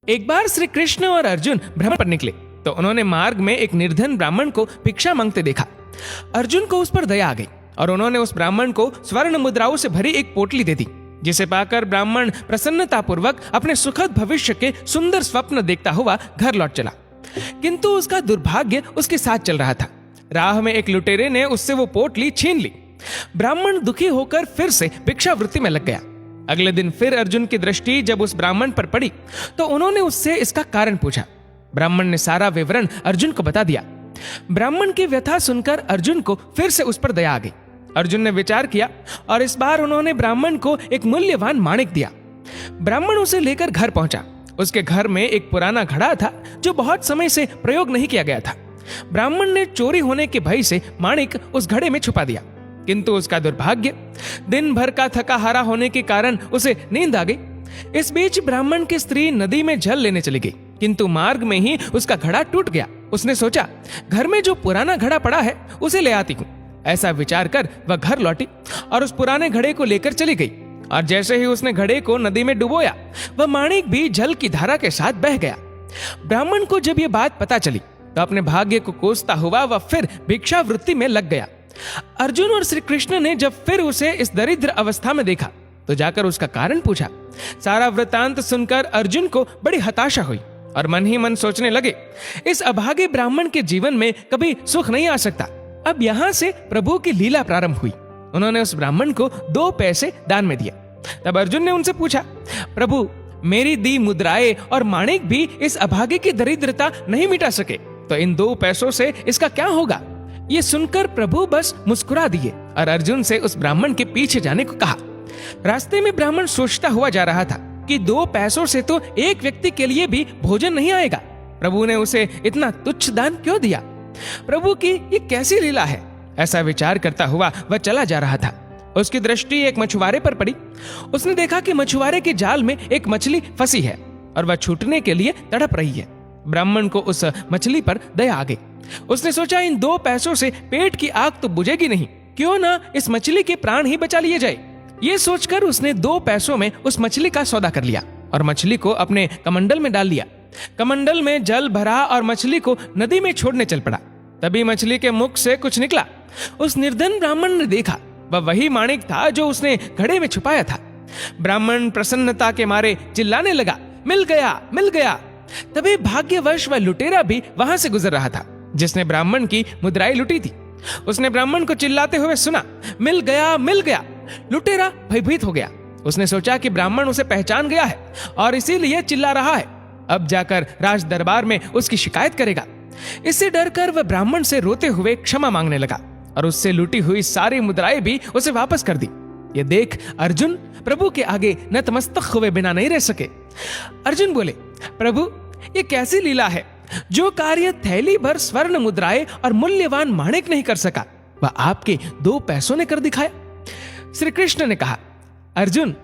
एक बार श्री कृष्ण और अर्जुन भ्रमण पर निकले तो उन्होंने मार्ग में एक निर्धन ब्राह्मण को भिक्षा मांगते देखा। अर्जुन को उस पर दया आ गई और उन्होंने उस ब्राह्मण को स्वर्ण मुद्राओं से भरी एक पोटली दे दी, जिसे पाकर ब्राह्मण प्रसन्नतापूर्वक अपने सुखद भविष्य के सुंदर स्वप्न देखता हुआ घर लौट चला। किंतु उसका दुर्भाग्य उसके साथ चल रहा था। राह में एक लुटेरे ने उससे वो पोटली छीन ली। ब्राह्मण दुखी होकर फिर से भिक्षावृत्ति में लग गया। अगले दिन फिर अर्जुन की दृष्टि जब उस ब्राह्मण पर पड़ी तो उन्होंने उससे इसका कारण पूछा। ब्राह्मण ने सारा विवरण अर्जुन को बता दिया। ब्राह्मण की व्यथा सुनकर अर्जुन को फिर से उस पर दया आ गई। अर्जुन ने विचार किया और इस बार उन्होंने ब्राह्मण को एक मूल्यवान माणिक दिया। ब्राह्मण उसे लेकर घर पहुंचा। उसके घर में एक पुराना घड़ा था जो बहुत समय से प्रयोग नहीं किया गया था। ब्राह्मण ने चोरी होने के भय से माणिक उस घड़े में छुपा दिया, किंतु उसका दुर्भाग्य, दिन भर का थका हारा होने के कारण उसे नींद आ गई। इस बीच ब्राह्मण की स्त्री नदी में जल लेने चली गई, किंतु मार्ग में ही उसका घड़ा टूट गया। उसने सोचा, घर में जो पुराना घड़ा पड़ा है उसे ले आती हूँ। ऐसा विचार कर वह घर लौटी और उस पुराने घड़े को लेकर चली गई। और जैसे ही उसने घड़े को नदी में डुबोया, वह माणिक भी जल की धारा के साथ बह गया। ब्राह्मण को जब यह बात पता चली तो अपने भाग्य को कोसता हुआ वह फिर भिक्षावृत्ति में लग गया। अर्जुन और श्री कृष्ण ने जब फिर उसे इस दरिद्र अवस्था में देखा तो जाकर उसका कारण पूछा। सारा वृतांत सुनकर अर्जुन को बड़ी हताशा हुई और मन ही मन सोचने लगे, इस अभागे ब्राह्मण के जीवन में कभी सुख नहीं आ सकता। अब यहाँ से प्रभु की लीला प्रारंभ हुई। उन्होंने उस ब्राह्मण को 2 पैसे दान में दिया। तब अर्जुन ने उनसे पूछा, प्रभु, मेरी दी मुद्राएं और माणिक भी इस अभागे की दरिद्रता नहीं मिटा सके, तो इन 2 पैसों से इसका क्या होगा? ये सुनकर प्रभु बस मुस्कुरा दिए और अर्जुन से उस ब्राह्मण के पीछे जाने को कहा। रास्ते में ब्राह्मण सोचता हुआ जा रहा था कि 2 पैसों से तो एक व्यक्ति के लिए भी भोजन नहीं आएगा। प्रभु ने उसे इतना तुच्छ दान क्यों दिया? प्रभु की ये कैसी लीला है? ऐसा विचार करता हुआ वह चला जा रहा था। उसकी दृष्टि एक मछुआरे पर पड़ी। उसने देखा कि मछुआरे के जाल में एक मछली फंसी है और वह छूटने के लिए तड़प रही है। ब्राह्मण को उस मछली पर दया आ गई। उसने सोचा, इन 2 पैसों से पेट की आग तो बुझेगी नहीं, क्यों ना इस मछली के प्राण ही बचा लिए जाए। ये सोचकर उसने 2 पैसों में उस मछली का सौदा कर लिया और मछली को अपने कमंडल में डाल लिया। कमंडल में जल भरा और मछली को नदी में छोड़ने चल पड़ा। तभी मछली के मुख से कुछ निकला। उस निर्धन ब्राह्मण ने देखा, वह वही माणिक था जो उसने घड़े में छुपाया था। ब्राह्मण प्रसन्नता के मारे चिल्लाने लगा, मिल गया, मिल गया। तभी भाग्यवश वह लुटेरा भी वहां से गुजर रहा था जिसने ब्राह्मण की मुद्राएं लुटी थी। उसने ब्राह्मण को चिल्लाते हुए सुना, मिल गया, मिल गया। लुटेरा भयभीत हो गया। उसने सोचा कि ब्राह्मण उसे पहचान गया है और इसीलिए चिल्ला रहा है। अब जाकर राज दरबार में उसकी शिकायत करेगा। इससे डरकर वह ब्राह्मण से रोते हुए क्षमा मांगने लगा और उससे लूटी हुई सारी मुद्राएं भी उसे वापस कर दी। ये देख अर्जुन प्रभु के आगे नतमस्तक हुए बिना नहीं रह सके। अर्जुन बोले, प्रभु, ये कैसी लीला है? जो कार्य थैली भर स्वर्ण मुद्राएं और मूल्यवान माणिक नहीं कर सका, वह आपके 2 पैसों ने कर दिखाया। श्री कृष्ण ने कहा, अर्जुन,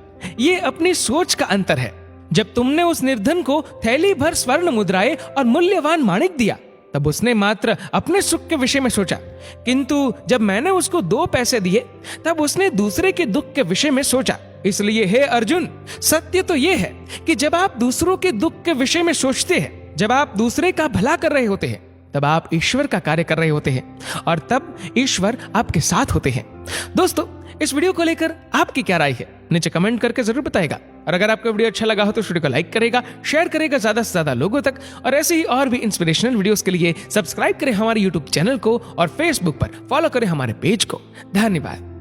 ये अपनी सोच का अंतर है। जब तुमने उस निर्धन को थैली भर स्वर्ण मुद्राएं और मूल्यवान माणिक दिया, तब उसने मात्र अपने सुख के विषय में सोचा, किंतु जब मैंने उसको 2 पैसे दिए, तब उसने दूसरे के दुख के विषय में सोचा। इसलिए हे अर्जुन, सत्य तो यह है कि जब आप दूसरों के दुख के विषय में सोचते हैं, जब आप दूसरे का भला कर रहे होते हैं, तब आप ईश्वर का कार्य कर रहे होते हैं और तब ईश्वर आपके साथ होते हैं। दोस्तों, इस वीडियो को लेकर आपकी क्या राय है? नीचे कमेंट करके जरूर बताएगा। और अगर आपको वीडियो अच्छा लगा हो तो इस वीडियो को लाइक करेगा, शेयर करेगा ज्यादा से ज्यादा लोगों तक। और ऐसे ही और भी इंस्पिरेशनल वीडियोस के लिए सब्सक्राइब करें हमारे यूट्यूब चैनल को और फेसबुक पर फॉलो करें हमारे पेज को। धन्यवाद।